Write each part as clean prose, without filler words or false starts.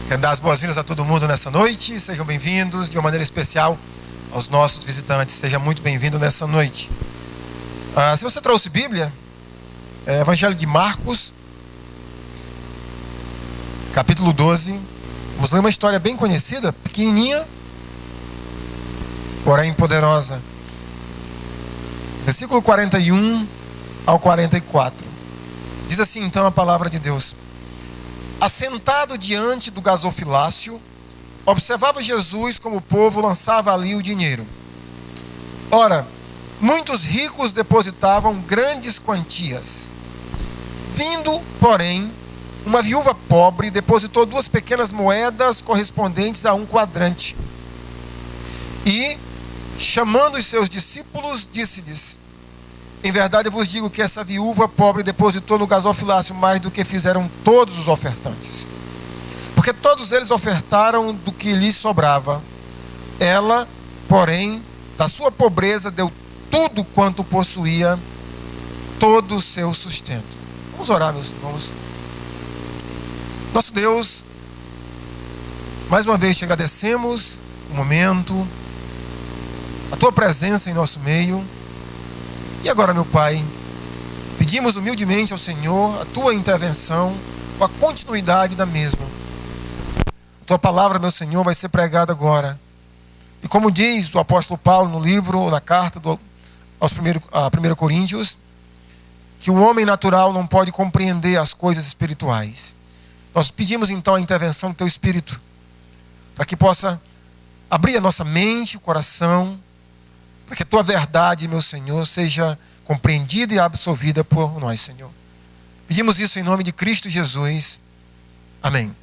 Quero dar as boas-vindas a todo mundo nessa noite. Sejam bem-vindos, de uma maneira especial, aos nossos visitantes. Seja muito bem-vindo nessa noite. Se você trouxe Bíblia, Evangelho de Marcos, capítulo 12. Vamos ler uma história bem conhecida, pequenininha, porém poderosa. Versículo 41 ao 44. Diz assim então a palavra de Deus. Assentado diante do gasofilácio, observava Jesus como o povo lançava ali o dinheiro. Ora, muitos ricos depositavam grandes quantias. Vindo, porém, uma viúva pobre depositou 2 pequenas moedas correspondentes a 1 quadrante. E, chamando os seus discípulos, disse-lhes: em verdade eu vos digo que essa viúva pobre depositou no gasofilácio mais do que fizeram todos os ofertantes. Porque todos eles ofertaram do que lhes sobrava. Ela, porém, da sua pobreza deu tudo quanto possuía, todo o seu sustento. Vamos orar, meus irmãos. Nosso Deus, mais uma vez te agradecemos o momento, a tua presença em nosso meio. E agora, meu Pai, pedimos humildemente ao Senhor a tua intervenção, com a continuidade da mesma. A tua palavra, meu Senhor, vai ser pregada agora. E como diz o apóstolo Paulo no livro, ou na carta aos 1 Coríntios, que o homem natural não pode compreender as coisas espirituais. Nós pedimos então a intervenção do teu Espírito, para que possa abrir a nossa mente, o coração, para que a tua verdade, meu Senhor, seja compreendida e absorvida por nós, Senhor. Pedimos isso em nome de Cristo Jesus. Amém.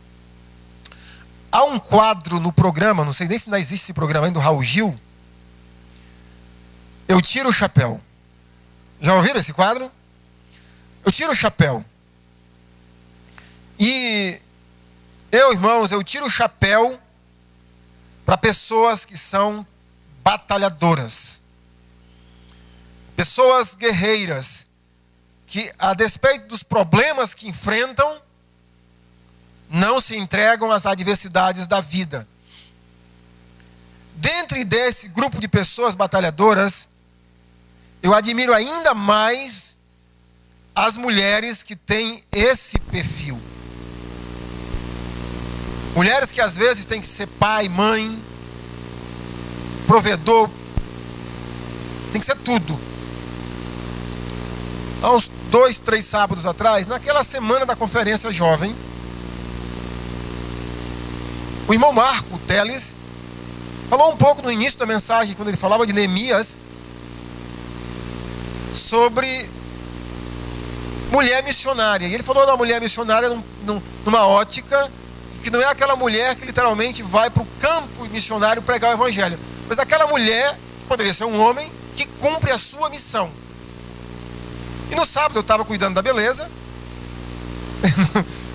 Há um quadro no programa, não sei nem se ainda existe esse programa ainda, do Raul Gil. Eu tiro o chapéu. Já ouviram esse quadro? Eu tiro o chapéu. E irmãos, eu tiro o chapéu para pessoas que são batalhadoras, pessoas guerreiras, que a despeito dos problemas que enfrentam, não se entregam às adversidades da vida. Dentre desse grupo de pessoas batalhadoras, eu admiro ainda mais as mulheres que têm esse perfil. Mulheres que às vezes têm que ser pai, mãe, provedor, tem que ser tudo. Há uns 2, 3 sábados atrás, naquela semana da conferência jovem, o irmão Marco Teles falou um pouco no início da mensagem, quando ele falava de Neemias, sobre mulher missionária. E ele falou da mulher missionária numa ótica que não é aquela mulher que literalmente vai para o campo missionário pregar o evangelho, mas aquela mulher, que poderia ser um homem, que cumpre a sua missão. E no sábado eu estava cuidando da beleza,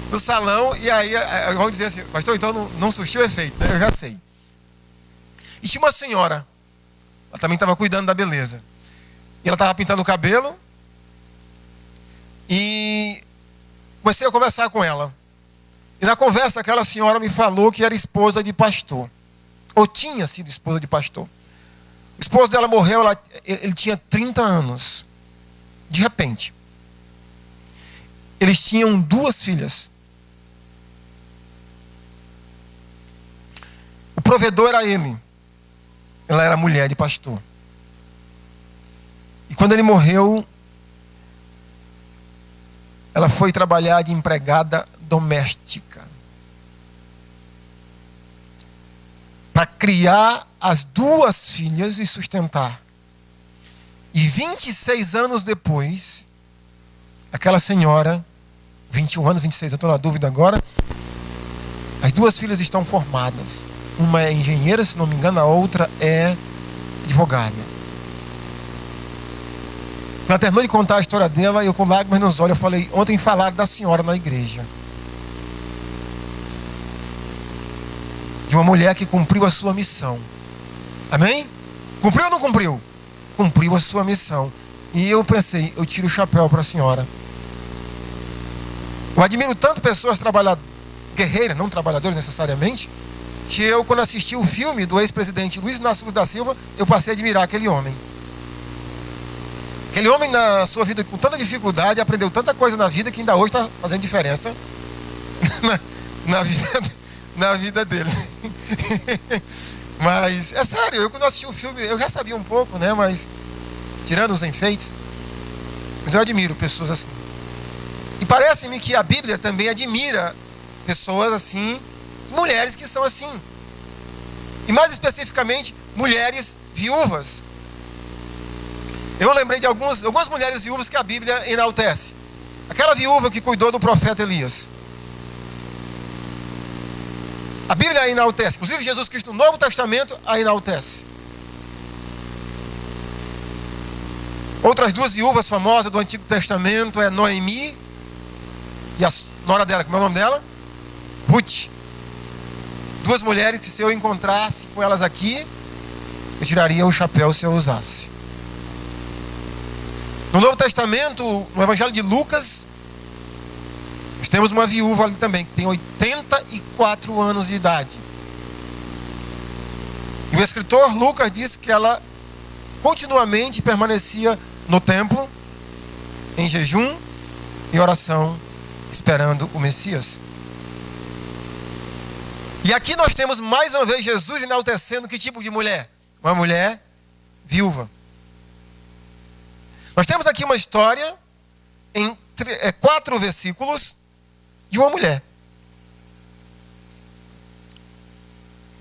no salão, e aí vamos dizer assim, pastor, então não surgiu efeito, né? Eu já sei. E tinha uma senhora, ela também estava cuidando da beleza. E ela estava pintando o cabelo, e comecei a conversar com ela. E na conversa aquela senhora me falou que era esposa de pastor. Ou tinha sido esposa de pastor. O esposo dela morreu, ele tinha 30 anos. De repente. Eles tinham 2 filhas. O provedor era ele. Ela era mulher de pastor. E quando ele morreu, ela foi trabalhar de empregada doméstica. Para criar as 2 filhas e sustentar. E 26 anos depois, aquela senhora, 21 anos, 26, eu estou na dúvida agora, as 2 filhas estão formadas. Uma é engenheira, se não me engano, a outra é advogada. Ela terminou de contar a história dela, eu com lágrimas nos olhos, eu falei, ontem falaram da senhora na igreja. De uma mulher que cumpriu a sua missão. Amém? Cumpriu ou não cumpriu? Cumpriu a sua missão. E eu pensei, eu tiro o chapéu para a senhora. Eu admiro tanto pessoas guerreiras, não trabalhadoras necessariamente, que eu, quando assisti o filme do ex-presidente Luiz Inácio Lula da Silva, eu passei a admirar aquele homem. Aquele homem, na sua vida, com tanta dificuldade, aprendeu tanta coisa na vida que ainda hoje está fazendo diferença na vida dele. Mas, é sério, eu quando assisti o filme, eu já sabia um pouco, né? Mas, tirando os enfeites, mas eu admiro pessoas assim. E parece-me que a Bíblia também admira pessoas assim, mulheres que são assim. E mais especificamente, mulheres viúvas. Eu lembrei de algumas mulheres viúvas que a Bíblia enaltece. Aquela viúva que cuidou do profeta Elias. A Bíblia a enaltece. Inclusive Jesus Cristo no Novo Testamento a enaltece. Outras duas viúvas famosas do Antigo Testamento é Noemi e a nora dela, como é o nome dela? Ruth. Duas mulheres que, se eu encontrasse com elas aqui, eu tiraria o chapéu se eu usasse. No Novo Testamento, no Evangelho de Lucas, nós temos uma viúva ali também, que tem 84 anos de idade. E o escritor Lucas diz que ela continuamente permanecia no templo, em jejum e oração, esperando o Messias. E aqui nós temos mais uma vez Jesus enaltecendo que tipo de mulher? Uma mulher viúva. Nós temos aqui uma história em 4 versículos de uma mulher.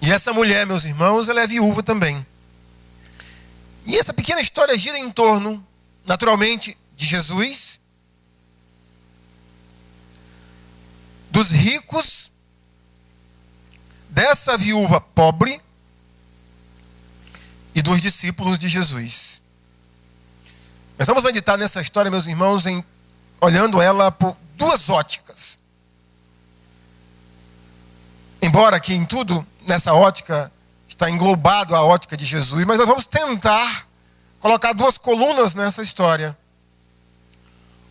E essa mulher, meus irmãos, ela é viúva também. E essa pequena história gira em torno, naturalmente, de Jesus, dos ricos, dessa viúva pobre e dos discípulos de Jesus. Nós vamos meditar nessa história, meus irmãos, olhando ela por 2 óticas. Embora aqui em tudo, nessa ótica, está englobado a ótica de Jesus, mas nós vamos tentar colocar 2 colunas nessa história.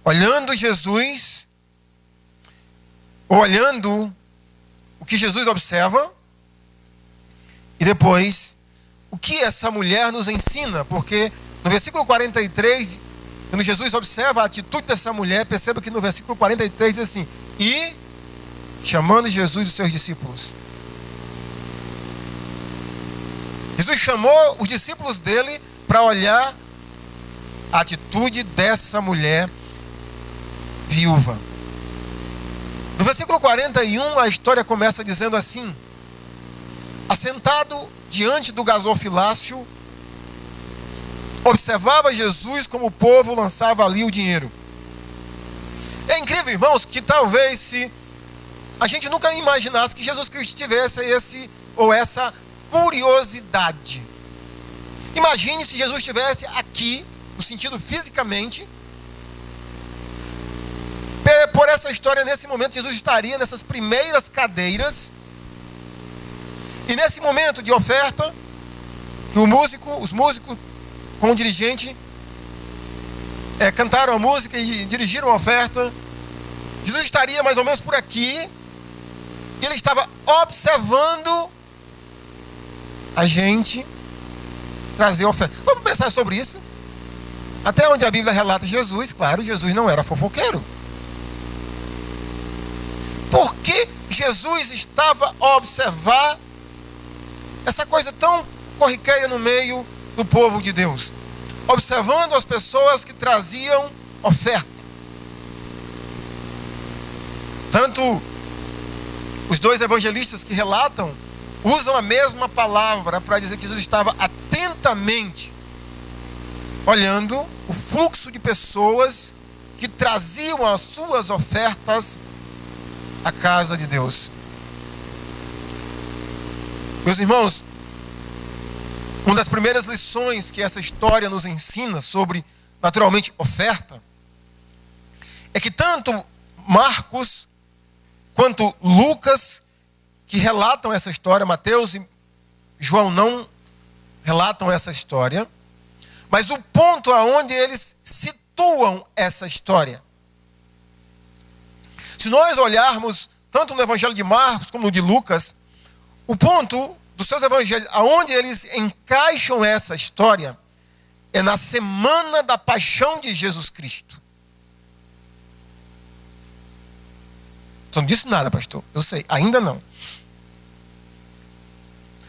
Olhando Jesus, ou olhando o que Jesus observa, e depois o que essa mulher nos ensina, porque no versículo 43, quando Jesus observa a atitude dessa mulher, perceba que no versículo 43 diz assim: e chamando Jesus os seus discípulos. Jesus chamou os discípulos dele para olhar a atitude dessa mulher viúva. No versículo 41, a história começa dizendo assim: assentado diante do gasofilácio, observava Jesus como o povo lançava ali o dinheiro. É incrível, irmãos, que talvez se a gente nunca imaginasse que Jesus Cristo tivesse essa curiosidade. Imagine se Jesus estivesse aqui, no sentido fisicamente. Por essa história, nesse momento, Jesus estaria nessas primeiras cadeiras. E nesse momento de oferta, que os músicos com o dirigente cantaram a música e dirigiram a oferta. Jesus estaria mais ou menos por aqui. E ele estava observando a gente trazer oferta. Vamos pensar sobre isso. Até onde a Bíblia relata Jesus, claro, Jesus não era fofoqueiro. Por que Jesus estava a observar essa coisa tão corriqueira no meio do povo de Deus? Observando as pessoas que traziam oferta. Tanto os 2 evangelistas que relatam usam a mesma palavra para dizer que Jesus estava atentamente olhando o fluxo de pessoas que traziam as suas ofertas à casa de Deus. Meus irmãos, uma das primeiras lições que essa história nos ensina sobre, naturalmente, oferta, é que tanto Marcos quanto Lucas, que relatam essa história, Mateus e João não relatam essa história, mas o ponto aonde eles situam essa história. Se nós olharmos tanto no evangelho de Marcos como no de Lucas, o ponto dos seus evangelhos, aonde eles encaixam essa história, é na semana da paixão de Jesus Cristo. Você não disse nada, pastor. Eu sei, ainda não.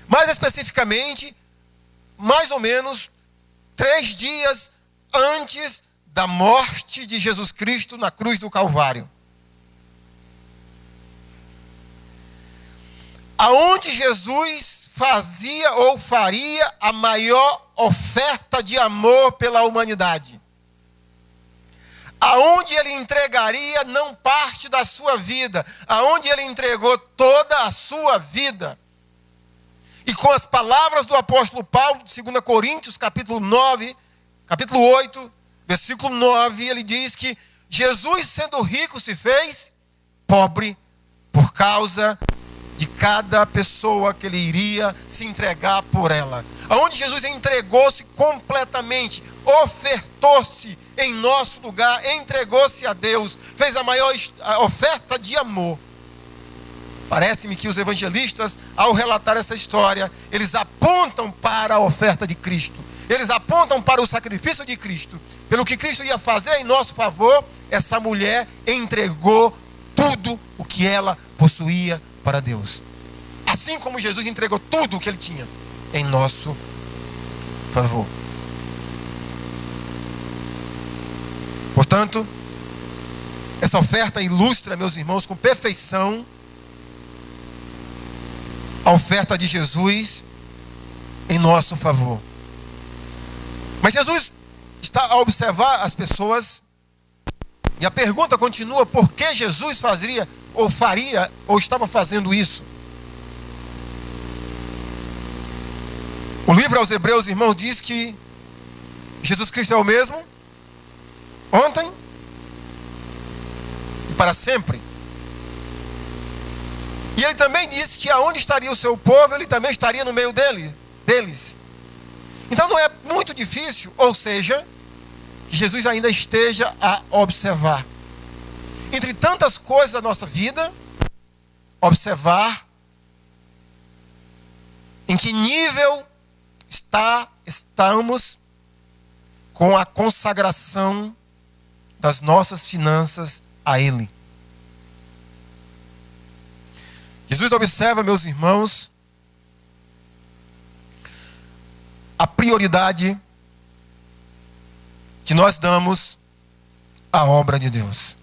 Mais especificamente, mais ou menos 3 dias antes da morte de Jesus Cristo na cruz do Calvário. Aonde Jesus fazia ou faria a maior oferta de amor pela humanidade. Aonde ele entregaria não parte da sua vida, aonde ele entregou toda a sua vida. E com as palavras do apóstolo Paulo, de 2 Coríntios, capítulo 8, versículo 9, ele diz que Jesus, sendo rico, se fez pobre por causa de cada pessoa que ele iria se entregar por ela. Aonde Jesus entregou-se completamente, ofertou-se em nosso lugar, entregou-se a Deus, fez a maior oferta de amor. Parece-me que os evangelistas, ao relatar essa história, eles apontam para a oferta de Cristo. Eles apontam para o sacrifício de Cristo. Pelo que Cristo ia fazer em nosso favor, essa mulher entregou tudo o que ela possuía para Deus. Assim como Jesus entregou tudo o que ele tinha em nosso favor. Portanto, essa oferta ilustra, meus irmãos, com perfeição a oferta de Jesus em nosso favor. Mas Jesus está a observar as pessoas e a pergunta continua: por que Jesus fazia ou faria ou estava fazendo isso? O livro aos Hebreus, irmãos, diz que Jesus Cristo é o mesmo ontem e para sempre. E ele também disse que aonde estaria o seu povo, ele também estaria no meio deles. Então não é muito difícil, ou seja, que Jesus ainda esteja a observar. Entre tantas coisas da nossa vida, observar em que nível estamos com a consagração das nossas finanças a Ele. Jesus observa, meus irmãos, a prioridade que nós damos à obra de Deus.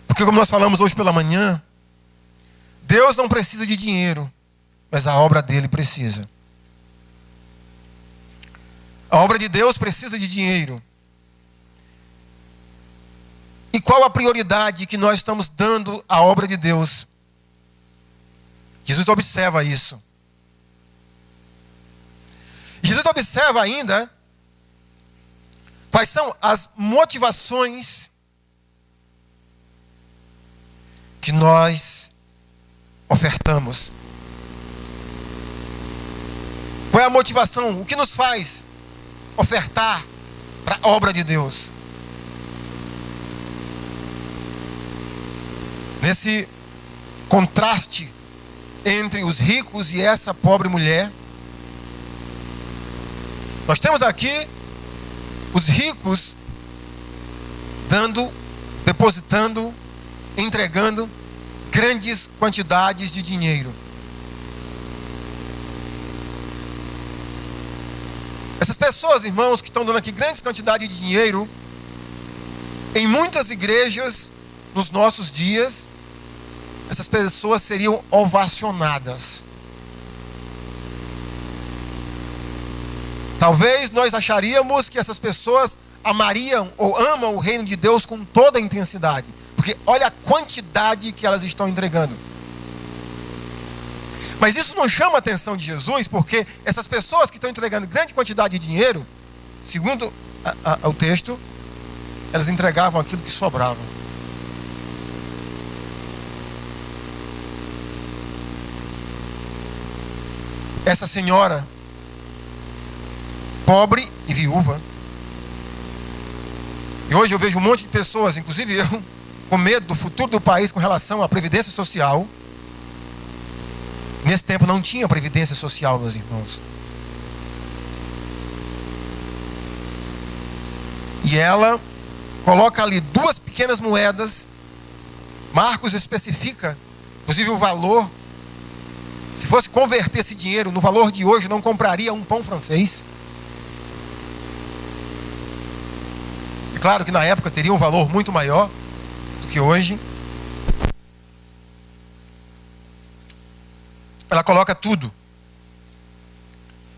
Porque, como nós falamos hoje pela manhã, Deus não precisa de dinheiro, mas a obra dele precisa. A obra de Deus precisa de dinheiro. E qual a prioridade que nós estamos dando à obra de Deus? Jesus observa isso. Jesus observa ainda quais são as motivações que nós ofertamos. Qual é a motivação? O que nos faz ofertar para a obra de Deus? Nesse contraste entre os ricos e essa pobre mulher, nós temos aqui os ricos depositando, entregando grandes quantidades de dinheiro. Essas pessoas, irmãos, que estão dando aqui grandes quantidades de dinheiro, em muitas igrejas, nos nossos dias, essas pessoas seriam ovacionadas. Talvez nós acharíamos que essas pessoas amariam ou amam o reino de Deus com toda a intensidade. Porque olha a quantidade que elas estão entregando. Mas isso não chama a atenção de Jesus, porque essas pessoas que estão entregando grande quantidade de dinheiro, segundo o texto, elas entregavam aquilo que sobrava. Essa senhora, pobre e viúva, e hoje eu vejo um monte de pessoas, inclusive eu, com medo do futuro do país com relação à previdência social. Nesse tempo não tinha previdência social, meus irmãos. E ela coloca ali 2 pequenas moedas. Marcos especifica, inclusive, o valor. Se fosse converter esse dinheiro no valor de hoje, não compraria um pão francês. É claro que na época teria um valor muito maior do que hoje. Ela coloca tudo.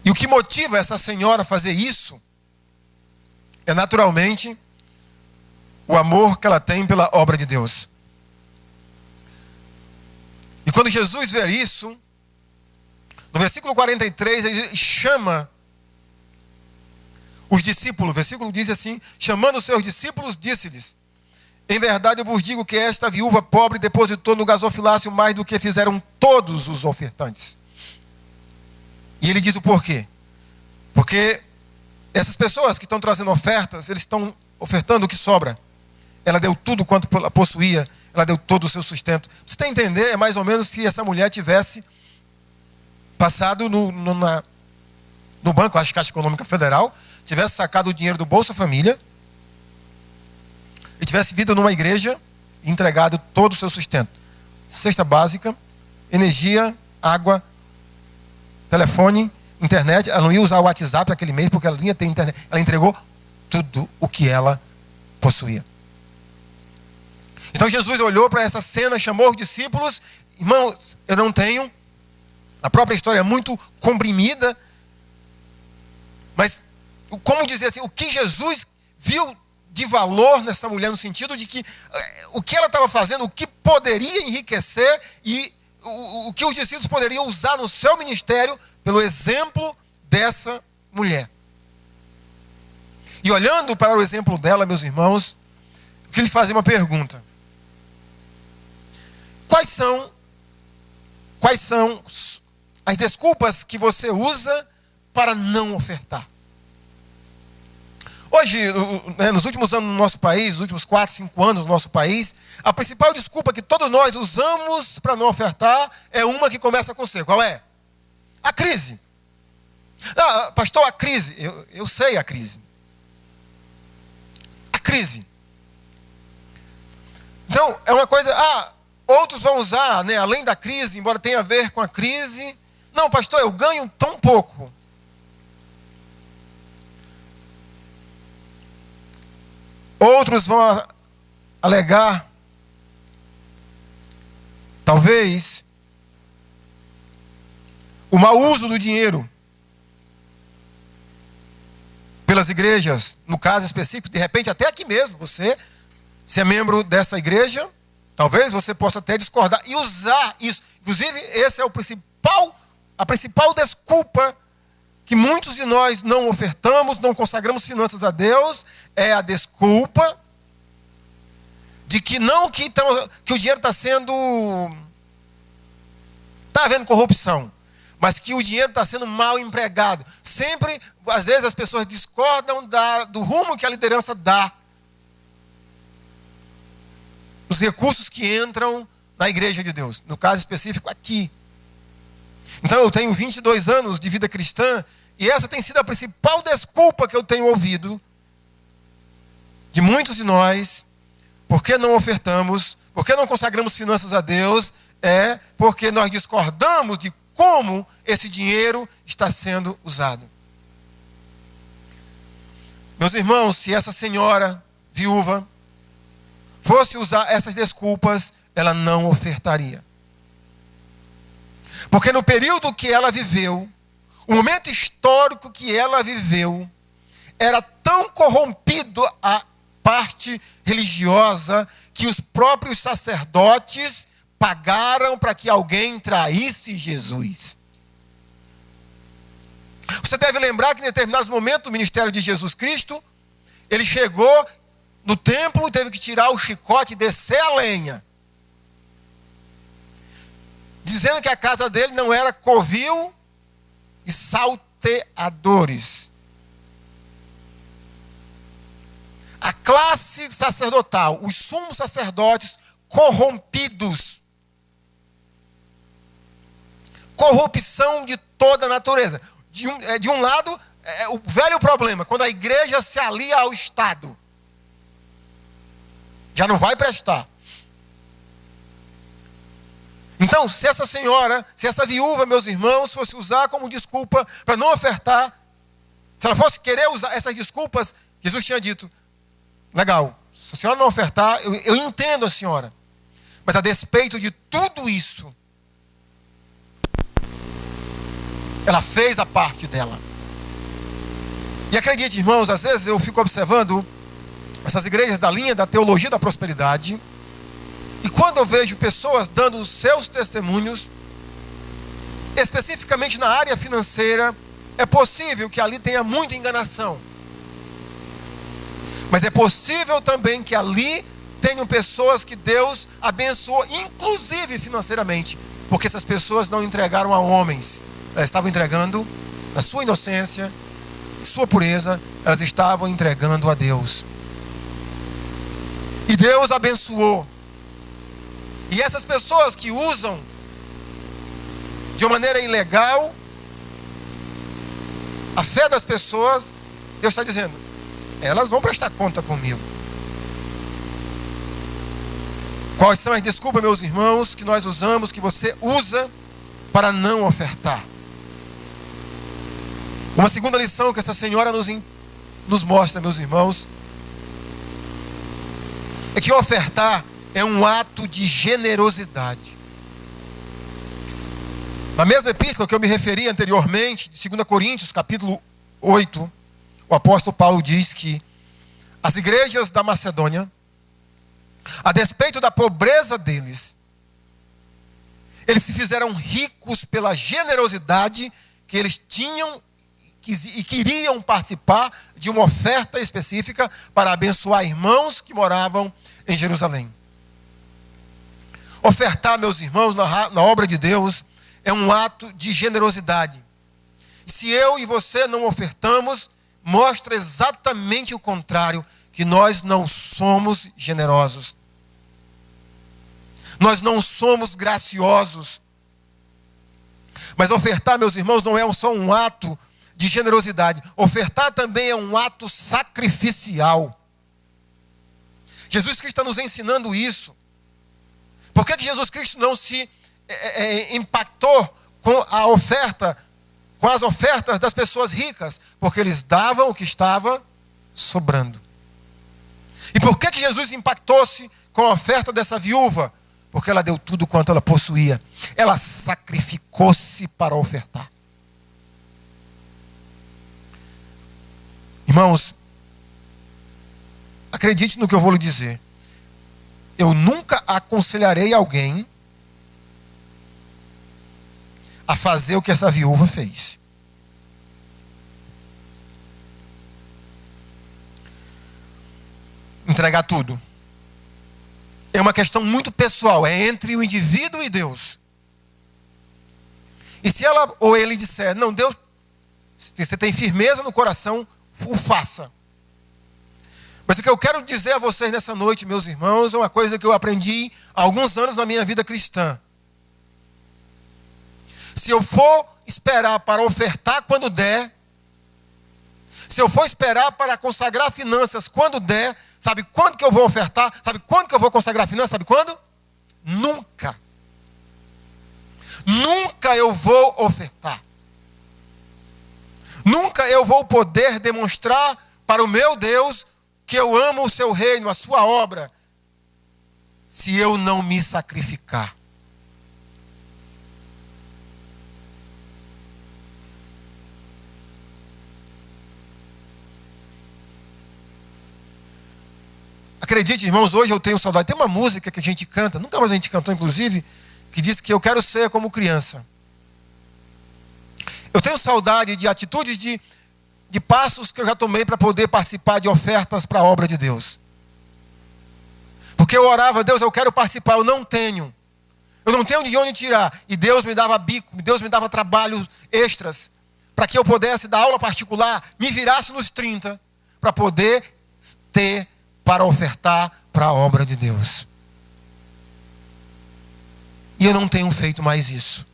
E o que motiva essa senhora a fazer isso é naturalmente o amor que ela tem pela obra de Deus. E quando Jesus vê isso, no versículo 43, ele chama os discípulos. O versículo diz assim: chamando os seus discípulos, disse-lhes: em verdade eu vos digo que esta viúva pobre depositou no gasofilácio mais do que fizeram todos os ofertantes. E ele diz o porquê. Porque essas pessoas que estão trazendo ofertas, eles estão ofertando o que sobra. Ela deu tudo quanto ela possuía, ela deu todo o seu sustento. Você tem que entender, é mais ou menos se essa mulher tivesse passado no banco, acho que Caixa Econômica Federal, tivesse sacado o dinheiro do Bolsa Família e tivesse vindo numa igreja e entregado todo o seu sustento. Cesta básica, energia, água, telefone, internet. Ela não ia usar o WhatsApp aquele mês porque ela não ia ter internet. Ela entregou tudo o que ela possuía. Então Jesus olhou para essa cena, chamou os discípulos: irmãos, eu não tenho. A própria história é muito comprimida, mas como dizer assim, o que Jesus viu de valor nessa mulher, no sentido de que o que ela estava fazendo, o que poderia enriquecer e o que os discípulos poderiam usar no seu ministério pelo exemplo dessa mulher. E olhando para o exemplo dela, meus irmãos, eu queria lhe fazer uma pergunta. Quais são as desculpas que você usa para não ofertar? Hoje, nos últimos anos no nosso país, nos últimos 4, 5 anos no nosso país, a principal desculpa que todos nós usamos para não ofertar é uma que começa com C. Qual é? A crise. Ah, pastor, a crise. Eu sei a crise. A crise. Então, é uma coisa... outros vão usar, além da crise, embora tenha a ver com a crise. Não, pastor, eu ganho tão pouco. Outros vão alegar, talvez, o mau uso do dinheiro pelas igrejas, no caso específico, de repente até aqui mesmo, você, se é membro dessa igreja, talvez você possa até discordar e usar isso. Inclusive, esse é a principal desculpa que muitos de nós não ofertamos, não consagramos finanças a Deus, é a desculpa de que que o dinheiro está sendo... Está havendo corrupção, mas que o dinheiro está sendo mal empregado. Sempre, às vezes, as pessoas discordam do rumo que a liderança dá, os recursos que entram na igreja de Deus, no caso específico aqui. Então eu tenho 22 anos de vida cristã e essa tem sido a principal desculpa que eu tenho ouvido de muitos de nós. Por que não ofertamos? Por que não consagramos finanças a Deus? É porque nós discordamos de como esse dinheiro está sendo usado. Meus irmãos, se essa senhora viúva fosse usar essas desculpas, ela não ofertaria. Porque no período que ela viveu, o momento histórico que ela viveu, era tão corrompido a parte religiosa que os próprios sacerdotes pagaram para que alguém traísse Jesus. Você deve lembrar que em determinados momentos do ministério de Jesus Cristo, ele chegou no templo e teve que tirar o chicote e descer a lenha, dizendo que a casa dele não era covil e salteadores. A classe sacerdotal, os sumos sacerdotes corrompidos. Corrupção de toda a natureza. De um lado, o velho problema, quando a igreja se alia ao Estado. Já não vai prestar. Então, se essa senhora, se essa viúva, meus irmãos, fosse usar como desculpa para não ofertar, se ela fosse querer usar essas desculpas, Jesus tinha dito, legal, se a senhora não ofertar, eu entendo a senhora. Mas a despeito de tudo isso, ela fez a parte dela. E acredite, irmãos, às vezes eu fico observando essas igrejas da linha da teologia da prosperidade, e quando eu vejo pessoas dando os seus testemunhos, especificamente na área financeira, é possível que ali tenha muita enganação. Mas é possível também que ali tenham pessoas que Deus abençoou, inclusive financeiramente, porque essas pessoas não entregaram a homens. Elas estavam entregando, na sua inocência, sua pureza, elas estavam entregando a Deus. E Deus abençoou. E essas pessoas que usam de uma maneira ilegal a fé das pessoas, Deus está dizendo, elas vão prestar conta comigo. Quais são as desculpas, meus irmãos, que nós usamos, que você usa para não ofertar? Uma segunda lição que essa senhora nos mostra, meus irmãos, é que ofertar é um ato de generosidade. Na mesma epístola que eu me referi anteriormente, de 2 Coríntios, capítulo 8, o apóstolo Paulo diz que as igrejas da Macedônia, a despeito da pobreza deles, eles se fizeram ricos pela generosidade que eles tinham e queriam participar de uma oferta específica para abençoar irmãos que moravam em Jerusalém. Ofertar, meus irmãos, na obra de Deus é um ato de generosidade. Se eu e você não ofertamos, mostra exatamente o contrário, que nós não somos generosos. Nós não somos graciosos. Mas ofertar, meus irmãos, não é só um ato de generosidade. Ofertar também é um ato sacrificial. Jesus Cristo está nos ensinando isso. Por que Jesus Cristo não se impactou com a oferta, com as ofertas das pessoas ricas? Porque eles davam o que estava sobrando. E por que Jesus impactou-se com a oferta dessa viúva? Porque ela deu tudo quanto ela possuía. Ela sacrificou-se para ofertar. Irmãos, acredite no que eu vou lhe dizer. Eu nunca aconselharei alguém a fazer o que essa viúva fez. Entregar tudo. É uma questão muito pessoal, é entre o indivíduo e Deus. E se ela ou ele disser, não, Deus, você tem firmeza no coração, o faça. Mas o que eu quero dizer a vocês nessa noite, meus irmãos, é uma coisa que eu aprendi há alguns anos na minha vida cristã. Se eu for esperar para ofertar quando der, se eu for esperar para consagrar finanças quando der, sabe quando que eu vou ofertar? Sabe quando que eu vou consagrar finanças? Sabe quando? Nunca. Nunca eu vou ofertar. Nunca eu vou poder demonstrar para o meu Deus que eu amo o seu reino, a sua obra, se eu não me sacrificar. Acredite, irmãos, hoje eu tenho saudade. Tem uma música que a gente canta, nunca mais a gente cantou, inclusive, que diz que eu quero ser como criança. Eu tenho saudade de atitudes, de passos que eu já tomei para poder participar de ofertas para a obra de Deus. Porque eu orava, Deus, eu quero participar, eu não tenho. Eu não tenho de onde tirar. E Deus me dava bico, Deus me dava trabalhos extras, para que eu pudesse dar aula particular, me virasse nos 30, para poder ter para ofertar para a obra de Deus. E eu não tenho feito mais isso.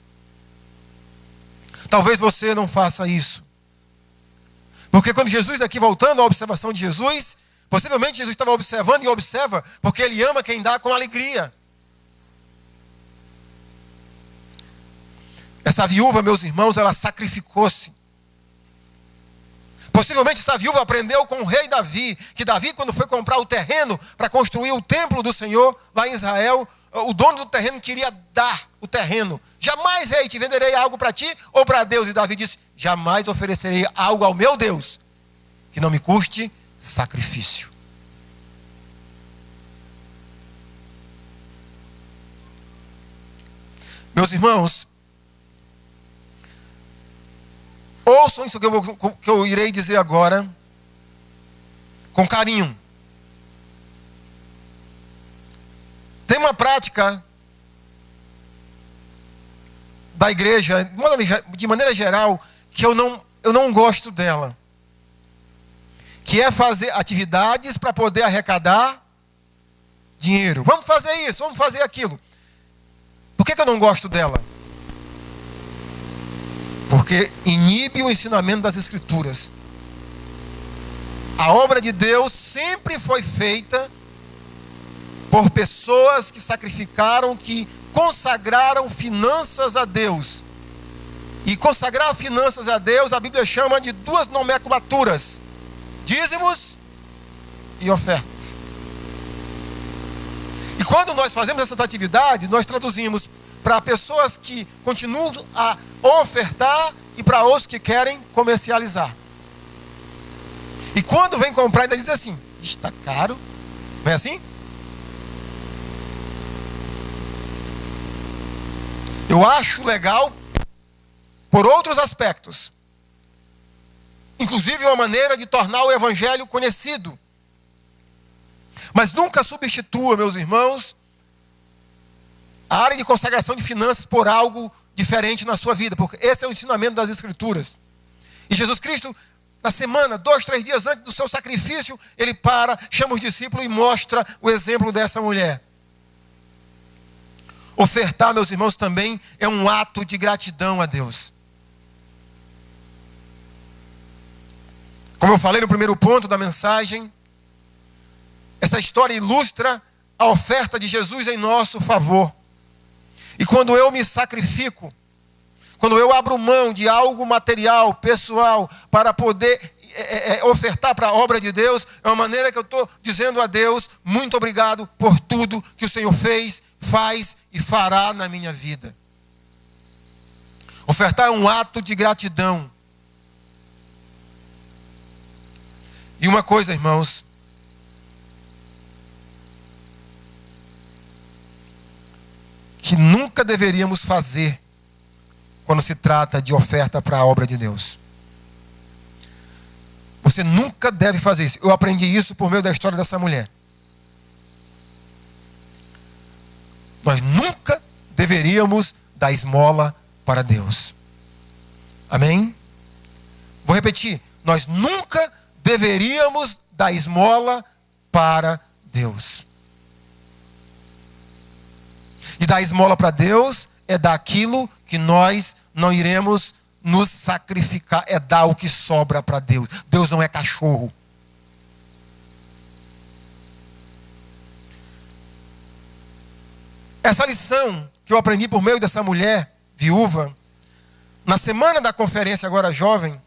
Talvez você não faça isso. Porque quando Jesus, aqui voltando à observação de Jesus, possivelmente Jesus estava observando e observa porque ele ama quem dá com alegria. Essa viúva, meus irmãos, ela sacrificou-se. Possivelmente essa viúva aprendeu com o rei Davi, que Davi, quando foi comprar o terreno para construir o templo do Senhor lá em Israel, o dono do terreno queria dar o terreno. Jamais, rei, te venderei algo para ti ou para Deus. E Davi disse, jamais oferecerei algo ao meu Deus que não me custe sacrifício. Meus irmãos, ouçam isso que eu irei dizer agora com carinho. Tem uma prática da igreja, de maneira geral, que eu não gosto dela, que é fazer atividades para poder arrecadar dinheiro. Vamos fazer isso, vamos fazer aquilo. Por que eu não gosto dela? Porque inibe o ensinamento das Escrituras. A obra de Deus sempre foi feita por pessoas que sacrificaram, que consagraram finanças a Deus. E consagrar finanças a Deus, a Bíblia chama de duas nomenclaturas: dízimos e ofertas. E quando nós fazemos essas atividades, nós traduzimos para pessoas que continuam a ofertar e para outros que querem comercializar. E quando vem comprar, ainda diz assim, está caro. Não é assim? Eu acho legal por outros aspectos. Inclusive uma maneira de tornar o evangelho conhecido. Mas nunca substitua, meus irmãos, a área de consagração de finanças por algo diferente na sua vida, porque esse é o ensinamento das Escrituras. E Jesus Cristo, na semana, 2, 3 dias antes do seu sacrifício, ele chama os discípulos e mostra o exemplo dessa mulher. Ofertar, meus irmãos, também é um ato de gratidão a Deus. Como eu falei no primeiro ponto da mensagem, essa história ilustra a oferta de Jesus em nosso favor. E quando eu me sacrifico, quando eu abro mão de algo material, pessoal, para poder ofertar para a obra de Deus, é uma maneira que eu estou dizendo a Deus, muito obrigado por tudo que o Senhor fez, faz e fará na minha vida. Ofertar é um ato de gratidão. E uma coisa, irmãos, que nunca deveríamos fazer quando se trata de oferta para a obra de Deus. Você nunca deve fazer isso. Eu aprendi isso por meio da história dessa mulher. Nós nunca deveríamos dar esmola para Deus. Amém? Vou repetir. Nós nunca deveríamos dar esmola para Deus. E dar esmola para Deus é dar aquilo que nós não iremos nos sacrificar, é dar o que sobra para Deus. Deus não é cachorro. Essa lição que eu aprendi por meio dessa mulher viúva, na semana da conferência agora jovem,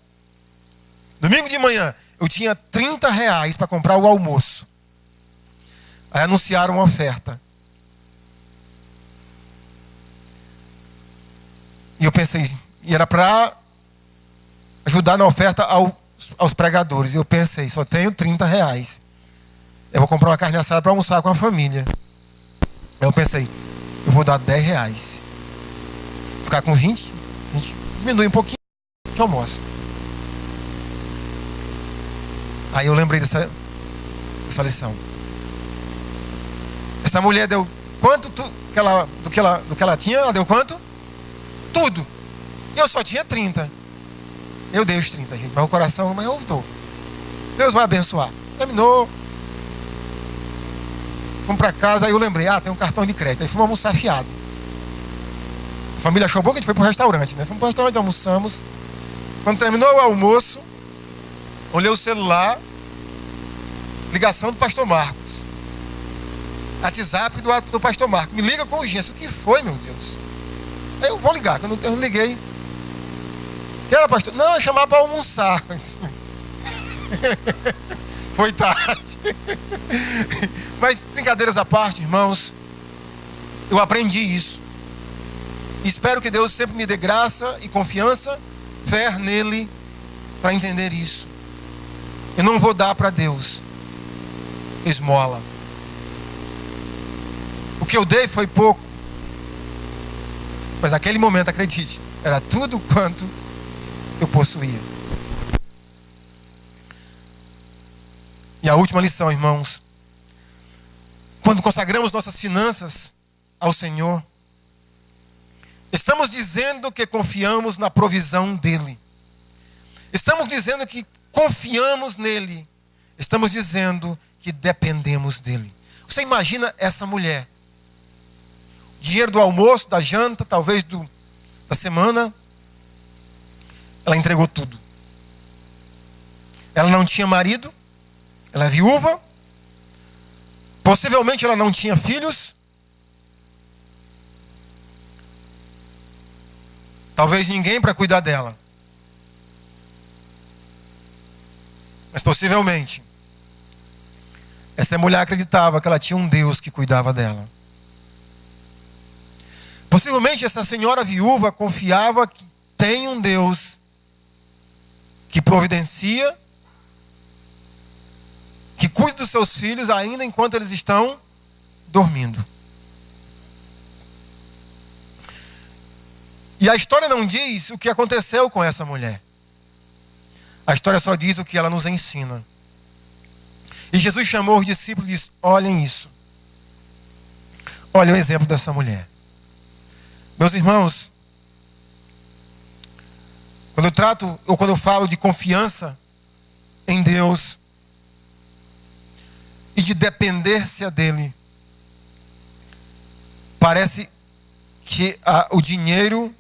domingo de manhã, eu tinha R$30 para comprar o almoço. Aí anunciaram uma oferta. E eu pensei, e era para ajudar na oferta aos pregadores. E eu pensei, só tenho R$30. Eu vou comprar uma carne assada para almoçar com a família. Aí eu pensei, eu vou dar R$10. Ficar com 20, diminui um pouquinho, que almoço. Aí eu lembrei dessa lição. Essa mulher deu quanto do que ela tinha? Ela deu quanto? Tudo. E eu só tinha 30. Eu dei os 30, gente. Mas o coração, mas eu dou. Deus vai abençoar. Terminou. Fomos para casa, aí eu lembrei, tem um cartão de crédito. Aí fomos almoçar fiado. A família achou bom que a gente foi para o restaurante, né? Fomos para o restaurante, almoçamos. Quando terminou o almoço, olhei o celular, ligação do pastor Marcos. WhatsApp do pastor Marcos. Me liga com urgência. O que foi, meu Deus? Aí eu vou ligar. Quando eu liguei, que era, pastor? Não, eu chamava para almoçar. Foi tarde. Mas, brincadeiras à parte, irmãos, eu aprendi isso. E espero que Deus sempre me dê graça e confiança, fé nele, para entender isso. Eu não vou dar para Deus esmola. O que eu dei foi pouco. Mas naquele momento, acredite, era tudo quanto eu possuía. E a última lição, irmãos. Quando consagramos nossas finanças ao Senhor, estamos dizendo que confiamos na provisão dEle. Estamos dizendo que confiamos nele. Estamos dizendo que dependemos dEle. Você imagina essa mulher? Dinheiro do almoço, da janta, talvez da semana. Ela entregou tudo. Ela não tinha marido. Ela é viúva. Possivelmente ela não tinha filhos. Talvez ninguém para cuidar dela. Mas possivelmente essa mulher acreditava que ela tinha um Deus que cuidava dela. Possivelmente essa senhora viúva confiava que tem um Deus que providencia, que cuida dos seus filhos ainda enquanto eles estão dormindo. E a história não diz o que aconteceu com essa mulher. A história só diz o que ela nos ensina. E Jesus chamou os discípulos e disse: olhem isso. Olhem o exemplo dessa mulher. Meus irmãos, quando eu falo de confiança em Deus e de dependência dEle, parece que o dinheiro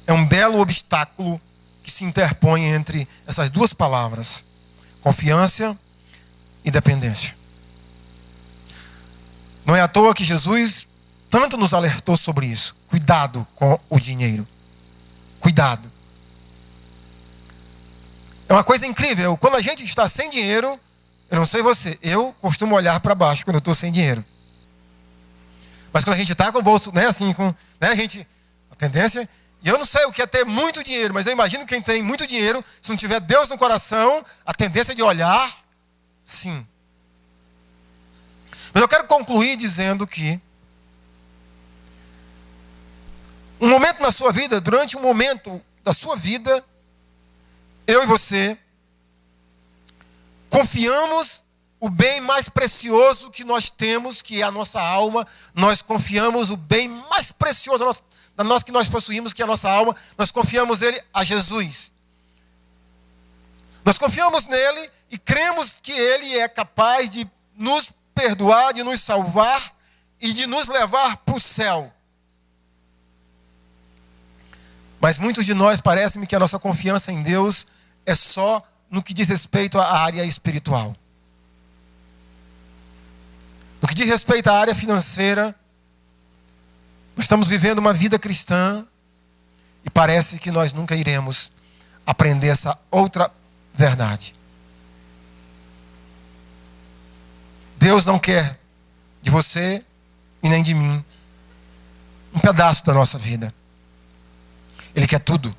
é um belo obstáculo que se interpõe entre essas duas palavras: confiança e dependência. Não é à toa que Jesus tanto nos alertou sobre isso. Cuidado com o dinheiro. Cuidado. É uma coisa incrível. Quando a gente está sem dinheiro, eu não sei você, eu costumo olhar para baixo quando eu estou sem dinheiro. Mas quando a gente está com o bolso, assim, a tendência... E eu não sei o que é ter muito dinheiro, mas eu imagino que quem tem muito dinheiro, se não tiver Deus no coração, a tendência é de olhar, sim. Mas eu quero concluir dizendo que um momento na sua vida, durante um momento da sua vida, eu e você confiamos o bem mais precioso que nós temos, que é a nossa alma. Nós confiamos o bem mais precioso que nós possuímos, que é a nossa alma. Nós confiamos ele a Jesus. Nós confiamos nele e cremos que ele é capaz de nos perdoar, de nos salvar e de nos levar para o céu. Mas muitos de nós, parece-me que a nossa confiança em Deus é só no que diz respeito à área espiritual. No que diz respeito à área financeira, nós estamos vivendo uma vida cristã e parece que nós nunca iremos aprender essa outra verdade. Deus não quer de você e nem de mim um pedaço da nossa vida. Ele quer tudo.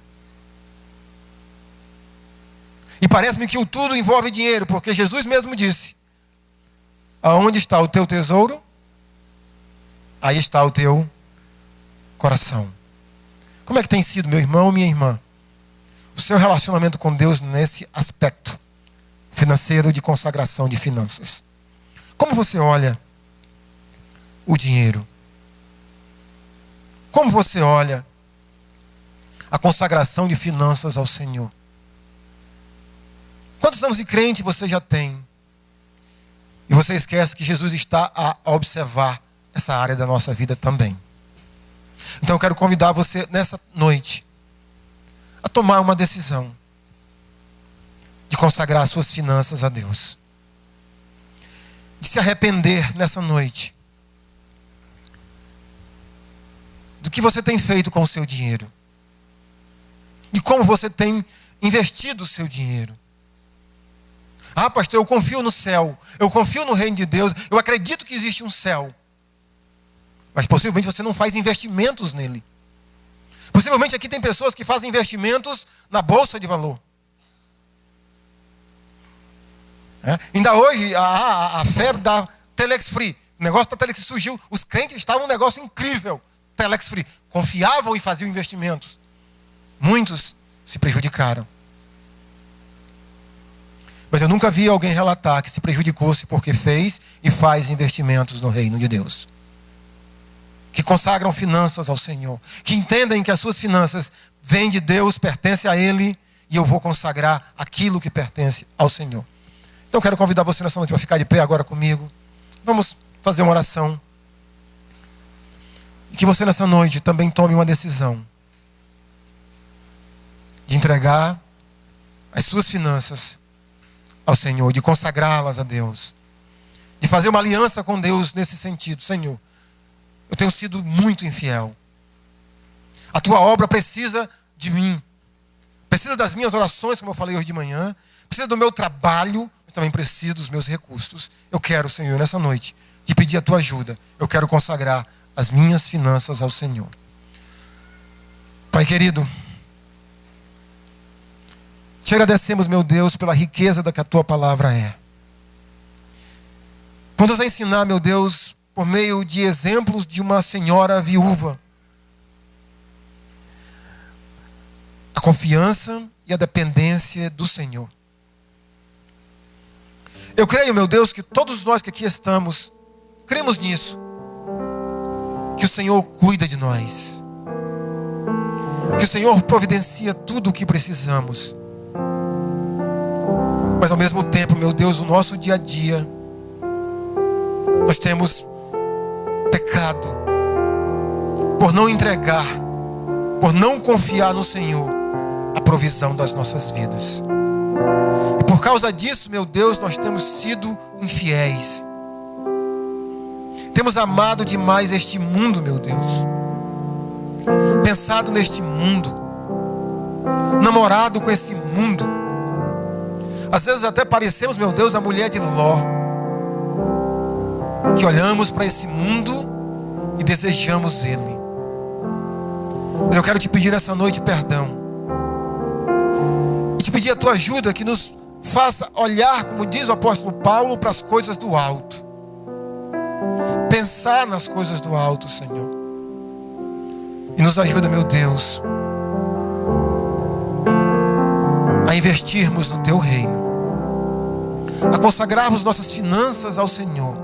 E parece-me que o tudo envolve dinheiro, porque Jesus mesmo disse: aonde está o teu tesouro, aí está o teu coração. Como é que tem sido, meu irmão, minha irmã, o seu relacionamento com Deus nesse aspecto financeiro, de consagração de finanças? Como você olha o dinheiro? Como você olha a consagração de finanças ao Senhor? Quantos anos de crente você já tem? E você você esquece que Jesus está a observar essa área da nossa vida também. Então eu quero convidar você nessa noite a tomar uma decisão de consagrar as suas finanças a Deus. De se arrepender nessa noite do que você tem feito com o seu dinheiro. De como você tem investido o seu dinheiro. Ah, pastor, eu confio no céu. Eu confio no reino de Deus. Eu acredito que existe um céu. Mas possivelmente você não faz investimentos nele. Possivelmente aqui tem pessoas que fazem investimentos na bolsa de valor. Ainda hoje a febre da Telex Free. O negócio da Telex surgiu. Os crentes estavam um negócio incrível. Telex Free. Confiavam e faziam investimentos. Muitos se prejudicaram. Mas eu nunca vi alguém relatar que se prejudicou-se porque fez e faz investimentos no reino de Deus. Que consagram finanças ao Senhor. Que entendem que as suas finanças vêm de Deus, pertencem a Ele. E eu vou consagrar aquilo que pertence ao Senhor. Então eu quero convidar você nessa noite para ficar de pé agora comigo. Vamos fazer uma oração. E que você nessa noite também tome uma decisão. De entregar as suas finanças ao Senhor, de consagrá-las a Deus, de fazer uma aliança com Deus nesse sentido. Senhor, eu tenho sido muito infiel. A tua obra precisa de mim, precisa das minhas orações, como eu falei hoje de manhã, precisa do meu trabalho, mas também precisa dos meus recursos. Eu quero, Senhor, nessa noite, te pedir a tua ajuda. Eu quero consagrar as minhas finanças ao Senhor. Pai querido, te agradecemos, meu Deus, pela riqueza da que a tua palavra é. Vamos ensinar, meu Deus, por meio de exemplos de uma senhora viúva, a confiança e a dependência do Senhor. Eu creio, meu Deus, que todos nós que aqui estamos, cremos nisso. Que o Senhor cuida de nós. Que o Senhor providencia tudo o que precisamos. Mas ao mesmo tempo, meu Deus, o nosso dia a dia, nós temos pecado por não entregar, por não confiar no Senhor a provisão das nossas vidas. E por causa disso, meu Deus, nós temos sido infiéis. Temos amado demais este mundo, meu Deus. Pensado neste mundo. Namorado com esse mundo. Às vezes até parecemos, meu Deus, a mulher de Ló. Que olhamos para esse mundo e desejamos ele. Mas eu quero te pedir nessa noite perdão. E te pedir a tua ajuda que nos faça olhar, como diz o apóstolo Paulo, para as coisas do alto. Pensar nas coisas do alto, Senhor. E nos ajuda, meu Deus, a investirmos no teu reino, a consagrarmos nossas finanças ao Senhor,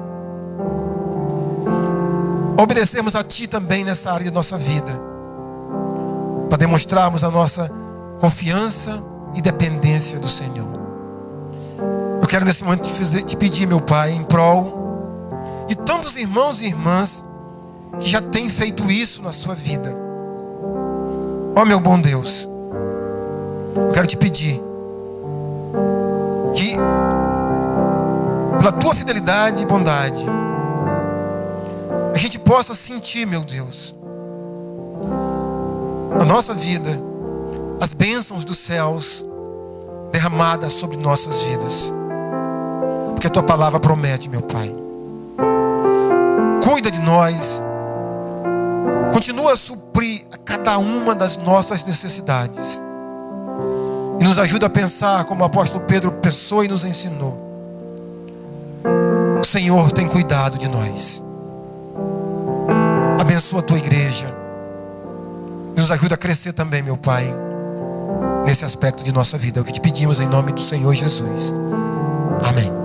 a obedecermos a ti também nessa área de nossa vida, para demonstrarmos a nossa confiança e dependência do Senhor. Eu quero nesse momento te pedir, meu Pai, em prol de tantos irmãos e irmãs que já têm feito isso na sua vida. Ó meu bom Deus, eu quero te pedir que, pela tua fidelidade e bondade, a gente possa sentir, meu Deus, na nossa vida, as bênçãos dos céus derramadas sobre nossas vidas. Porque a tua palavra promete, meu Pai. Cuida de nós. Continua a suprir a cada uma das nossas necessidades. E nos ajuda a pensar como o apóstolo Pedro pensou e nos ensinou. O Senhor tem cuidado de nós. Abençoa a tua igreja. Nos ajuda a crescer também, meu Pai, nesse aspecto de nossa vida. É o que te pedimos em nome do Senhor Jesus. Amém.